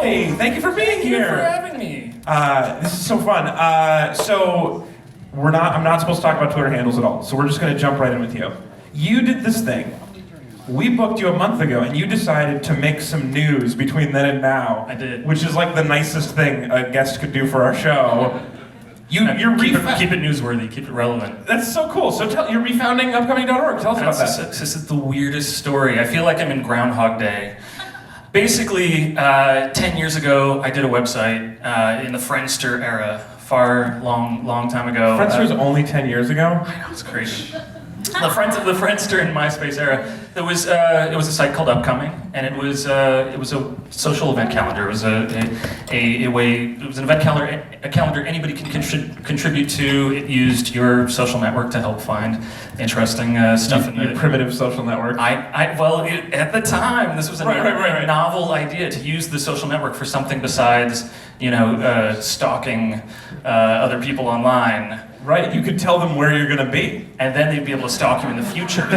Hey, thank you for being here. Thank you for having me. This is so fun. I'm not supposed to talk about Twitter handles at all, so we're just going to jump right in with you. You did this thing. We booked you a month ago, and you decided to make some news between then and now. I did. Which is like the nicest thing a guest could do for our show. Keep it newsworthy, keep it relevant. That's so cool. So you're refounding upcoming.org. Tell us about that. This is the weirdest story. I feel like I'm in Groundhog Day. Basically, 10 years ago, I did a website in the Friendster era, long time ago. Friendster was only 10 years ago? I know, it's crazy. The Friendster and MySpace era. It was a site called Upcoming, and it was a social event calendar. It was it was an event calendar anybody can contribite to. It used your social network to help find interesting stuff in your primitive social network. At the time, this was a novel idea to use the social network for something besides stalking other people online. Right, you could tell them where you're going to be. And then they'd be able to stalk you in the future.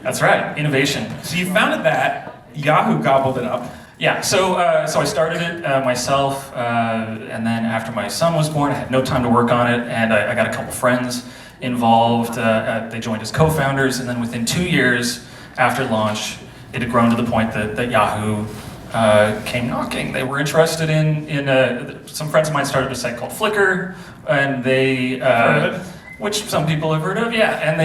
That's right, innovation. So you founded that, Yahoo gobbled it up. Yeah, so I started it myself, and then after my son was born, I had no time to work on it, and I got a couple friends involved. They joined as co-founders, and then within 2 years after launch, it had grown to the point that Yahoo came knocking. They were interested in some friends of mine started a site called Flickr, and they, which some people have heard of, yeah, and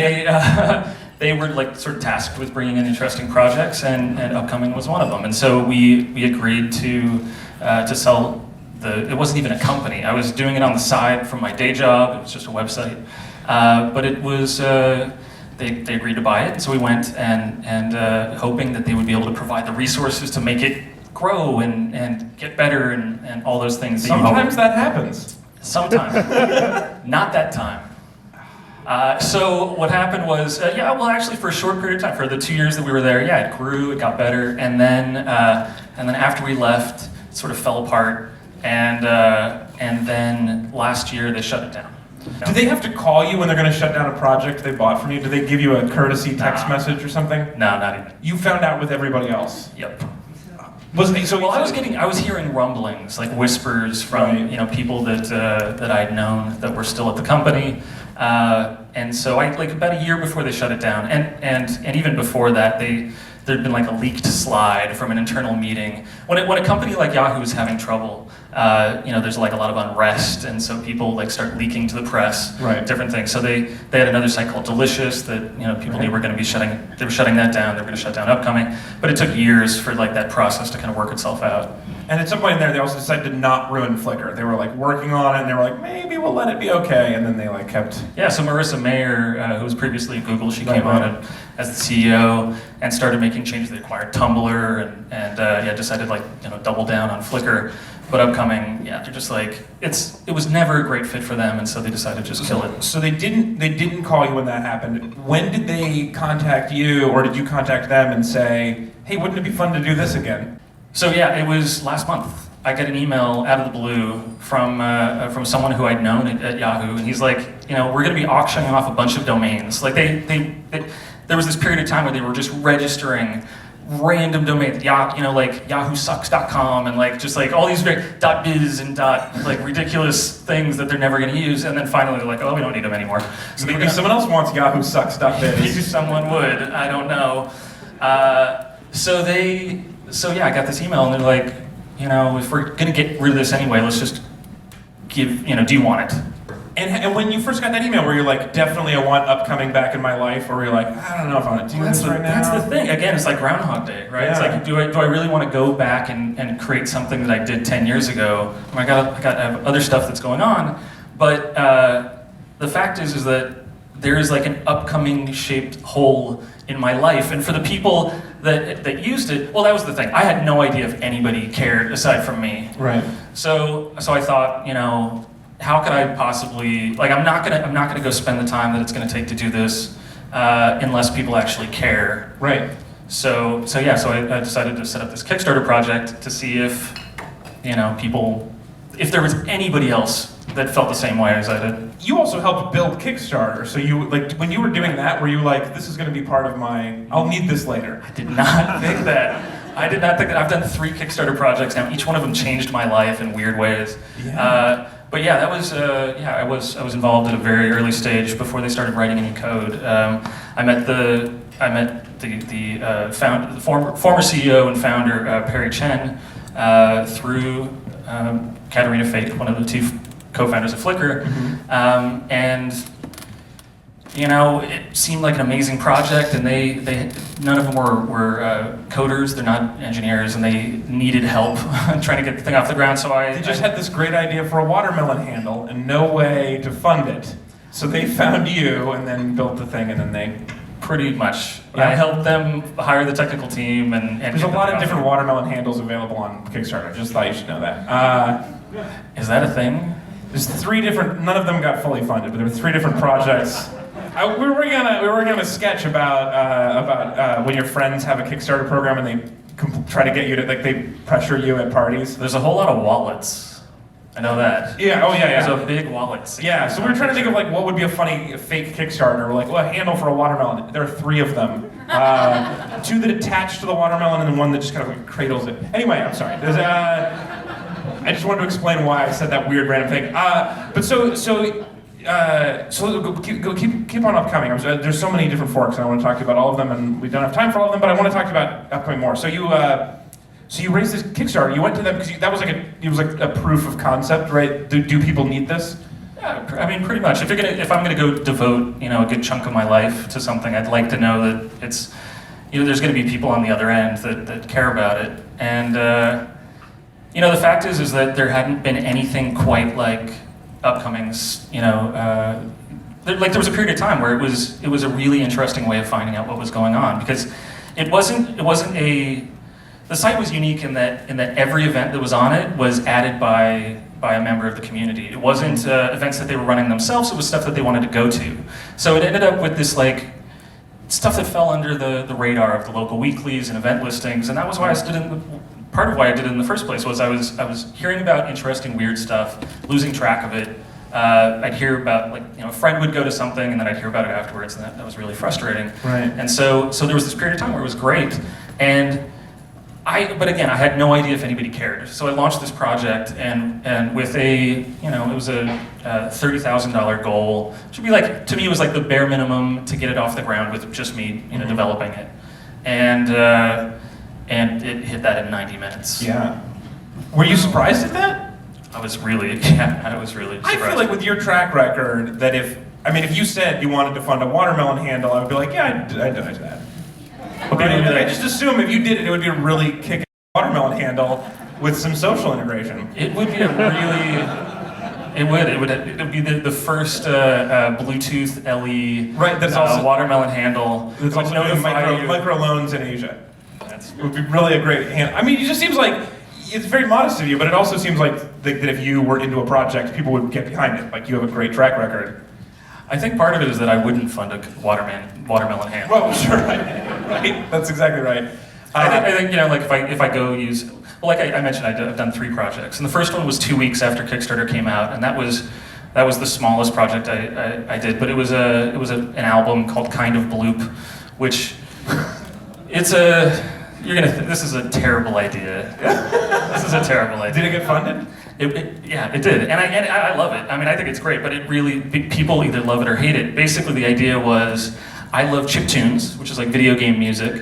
they were like sort of tasked with bringing in interesting projects, and Upcoming was one of them. And so we agreed to sell it wasn't even a company. I was doing it on the side from my day job. It was just a website, but it was. They agreed to buy it, so we went and hoping that they would be able to provide the resources to make it grow and get better and all those things. Sometimes that happens. Sometimes. Not that time. So what happened was, actually for a short period of time, for the 2 years that we were there, it grew, it got better, and then after we left, it sort of fell apart, and then last year they shut it down. No. Do they have to call you when they're going to shut down a project they bought from you? Do they give you a courtesy text message or something? No, not even. You found out with everybody else? Yep. I was hearing rumblings, like whispers from people that I'd known that were still at the company, and so about a year before they shut it down, and even before that, there'd been like a leaked slide from an internal meeting. When a company like Yahoo is having trouble, there's like a lot of unrest, and so people like start leaking to the press, different things. So they had another site called Delicious that people knew were going to be shutting. They were shutting that down. They were going to shut down Upcoming, but it took years for like that process to kind of work itself out. And at some point in there, they also decided to not ruin Flickr. They were like working on it, and they were like, maybe we'll let it be okay, and then they like kept. Yeah. So Marissa Mayer, who was previously at Google, she came on as the CEO and started making changes. They acquired Tumblr and decided double down on Flickr. But Upcoming, they're just like it was never a great fit for them, and so they decided to just kill it. So they didn't call you when that happened. When did they contact you, or did you contact them and say, hey, wouldn't it be fun to do this again? So it was last month. I got an email out of the blue from someone who I'd known at Yahoo, and he's like, we're going to be auctioning off a bunch of domains. Like there was this period of time where they were just registering random domains, like yahoosucks.com and just all these very .biz and ridiculous things that they're never going to use, and then finally they're like, oh, we don't need them anymore. So maybe someone else wants yahoosucks.biz. Maybe someone would, I don't know. I got this email and they're like, if we're going to get rid of this anyway, let's just give, do you want it? And when you first got that email, were you like, definitely I want Upcoming back in my life, or were you like, I don't know if I want to do this right now? That's the thing. Again, it's like Groundhog Day, right? Yeah. It's like, do I really want to go back and create something that I did 10 years ago? I have other stuff that's going on, but the fact is that there is like an Upcoming shaped hole in my life, and for the people that used it, well, that was the thing. I had no idea if anybody cared aside from me. Right. So I thought, how could I possibly, I'm not gonna go spend the time that it's gonna take to do this unless people actually care. Right. So I decided to set up this Kickstarter project to see if, if there was anybody else that felt the same way as I did. You also helped build Kickstarter, so you when you were doing that, were you like, this is going to be part of my, I'll need this later? I did not think that. I did not think that. I've done 3 Kickstarter projects now. Each one of them changed my life in weird ways. Yeah. But yeah, that was I was involved at a very early stage before they started writing any code. I met the former CEO and founder Perry Chen through Katarina Fake, one of the 2 co-founders of Flickr, and you know, it seemed like an amazing project, and they none of them were coders. They're not engineers, and they needed help trying to get the thing off the ground. So They just had this great idea for a watermelon handle and no way to fund it. So they found you and then built the thing, and then they pretty much. Yeah. I helped them hire the technical team, and there's a lot of different watermelon handles available on Kickstarter. Just thought you should know that. Is that a thing? There's 3 different. None of them got fully funded, but there were 3 different projects. We were working on a sketch about when your friends have a Kickstarter program and they try to get you to, like, they pressure you at parties. There's a whole lot of wallets. I know that. Yeah. Oh yeah. There's a big wallet. Yeah. So we were trying to think of like what would be a funny fake Kickstarter. We're like, well, a handle for a watermelon. There are 3 of them. 2 that attach to the watermelon and then 1 that just kind of like cradles it. Anyway, I'm sorry. I just wanted to explain why I said that weird random thing. But keep on upcoming. There's so many different forks, and I want to talk to you about all of them, and we don't have time for all of them, but I want to talk to you about upcoming more. So you raised this Kickstarter. You went to them because that was like a proof of concept, right? Do people need this? Yeah, I mean, pretty much. If I'm gonna go devote, a good chunk of my life to something, I'd like to know that it's, there's gonna be people on the other end that care about it. And the fact is that there hadn't been anything quite like Upcoming's, there was a period of time where it was a really interesting way of finding out what was going on, because the site was unique in that every event that was on it was added by a member of the community. It wasn't events that they were running themselves, it was stuff that they wanted to go to. So it ended up with this stuff that fell under the radar of the local weeklies and event listings, and that was why part of why I did it in the first place was I was hearing about interesting, weird stuff, losing track of it. I'd hear about, a friend would go to something, and then I'd hear about it afterwards, and that was really frustrating. Right. And so there was this period of time where it was great, but again, I had no idea if anybody cared. So I launched this project, and with it was a $30,000 goal, which would be to me, it was like the bare minimum to get it off the ground with just me, developing it. And it hit that in 90 minutes. Yeah. Were you surprised at that? I was really surprised. I feel like with your track record, that if you said you wanted to fund a watermelon handle, I would be like, yeah, I'd do that. I just assume if you did it, it would be a really kick-ass watermelon handle with some social integration. It would be it would be the first Bluetooth LE that's also watermelon handle. It's also doing micro loans in Asia. It would be really a great hand. It just seems like it's very modest of you, but it also seems like that if you were into a project, people would get behind it. Like, you have a great track record. I think part of it is that I wouldn't fund a watermelon handle. Well, sure, right. That's exactly right. I think if I go use, like I mentioned, I've done 3 projects, and the first one was 2 weeks after Kickstarter came out, and that was the smallest project I did, but it was an album called Kind of Bloop, which this is a terrible idea. This is a terrible idea. Did it get funded? Yeah, it did, and I love it. I think it's great, but people either love it or hate it. Basically, the idea was, I love chiptunes, which is like video game music,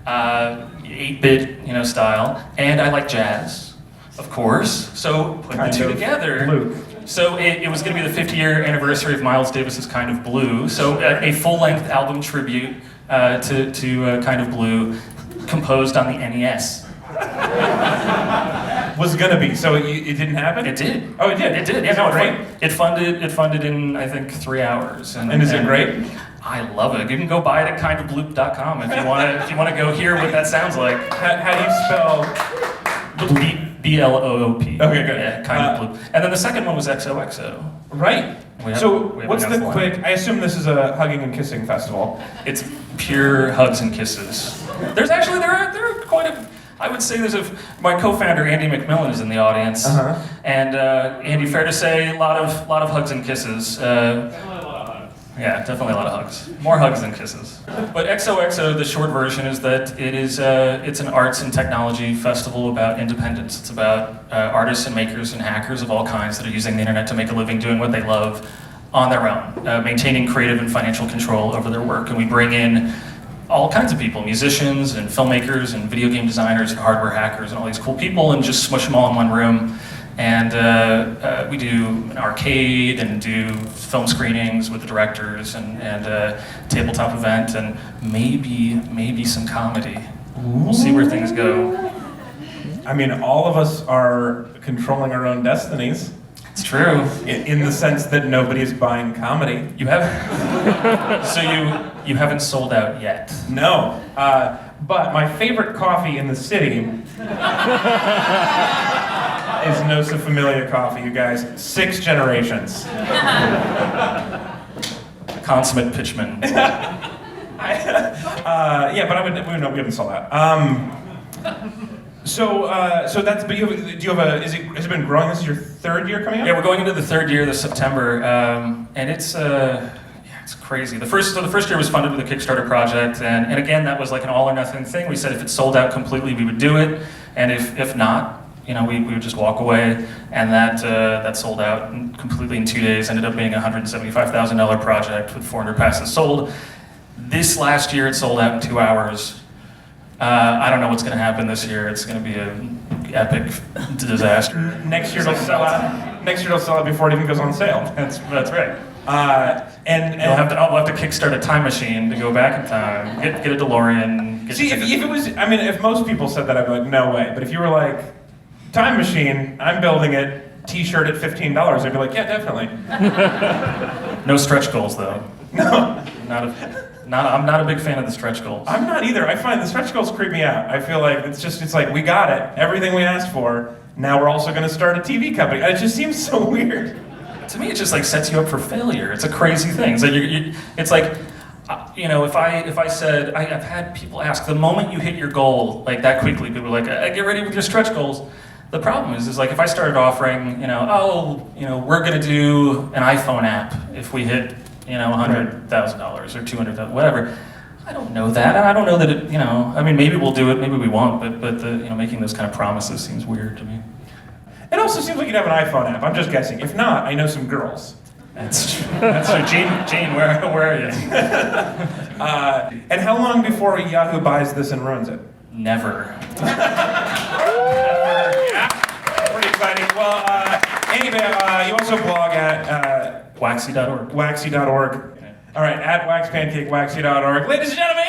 8-bit style, and I like jazz, of course. So put the 2 together. Blue. So it was going to be the 50-year anniversary of Miles Davis's Kind of Blue. So a full-length album tribute to Kind of Blue, composed on the NES. Was gonna be, so it didn't happen? It did. Oh, it did? It did, Is it great? It funded in, I think, 3 hours. And is it great? I love it. You can go buy it at kindofbloop.com if you want to go hear what that sounds like. How do you spell? BLOOP. Okay, good. Yeah, Kind of Bloop. And then the second one was XOXO. Right. So what's the quick, I assume this is a hugging and kissing festival. It's pure hugs and kisses. There are quite a, I would say my co-founder Andy McMillan is in the audience. And Andy, fair to say, a lot of hugs and kisses. Yeah, definitely a lot of hugs. More hugs than kisses. But XOXO, the short version, is that it's an arts and technology festival about independence. It's about artists and makers and hackers of all kinds that are using the internet to make a living doing what they love on their own, maintaining creative and financial control over their work. And we bring in all kinds of people, musicians and filmmakers and video game designers and hardware hackers and all these cool people, and just smush them all in one room. And we do an arcade and do film screenings with the directors and a tabletop event and maybe some comedy. We'll see where things go. I mean, all of us are controlling our own destinies. It's true. In the sense that nobody is buying comedy. You have so you haven't sold out yet. No, but my favorite coffee in the city is Nosa Familia coffee, you guys. 6 generations. Consummate pitchman. Yeah, but we haven't sold out. So that's. But do you have a? Has it been growing? This is your 3rd year coming up? Yeah, we're going into the 3rd year this September, and it's crazy. The first year was funded with a Kickstarter project, and again that was like an all or nothing thing. We said if it sold out completely, we would do it, and if not, we would just walk away. And that sold out completely in 2 days. Ended up being a $175,000 project with 400 passes sold. This last year, it sold out in 2 hours. I don't know what's going to happen this year. It's going to be an epic disaster. Next year it'll sell out. Next year it'll sell out before it even goes on sale. That's right. And I'll have to kickstart a time machine to go back in time. Get a DeLorean. See, if it was, I mean, if most people said that, I'd be like, no way. But if you were like, time machine, I'm building it, T-shirt at $15, I'd be like, yeah, definitely. No stretch goals though. No. I'm not a big fan of the stretch goals. I'm not either. I find the stretch goals creep me out. I feel like it's like, we got it, everything we asked for, now we're also gonna start a TV company. It just seems so weird. To me, it just like sets you up for failure. It's a crazy thing. It's like, if I said, I've had people ask, the moment you hit your goal, like that quickly, people are like, get ready with your stretch goals. The problem is like if I started offering, we're gonna do an iPhone app if we hit, $100,000 or $200,000, whatever. I don't know that, and I don't know that it, I mean, maybe we'll do it, maybe we won't, but making those kind of promises seems weird to me. It also seems like you'd have an iPhone app. I'm just guessing. If not, I know some girls. That's true. That's true. Gene, where are you? And how long before Yahoo buys this and ruins it? Never. Yeah. Pretty exciting. Well, anyway, you also blog at Waxy.org. Waxy.org. All right, at waxpancake, waxy.org. Ladies and gentlemen,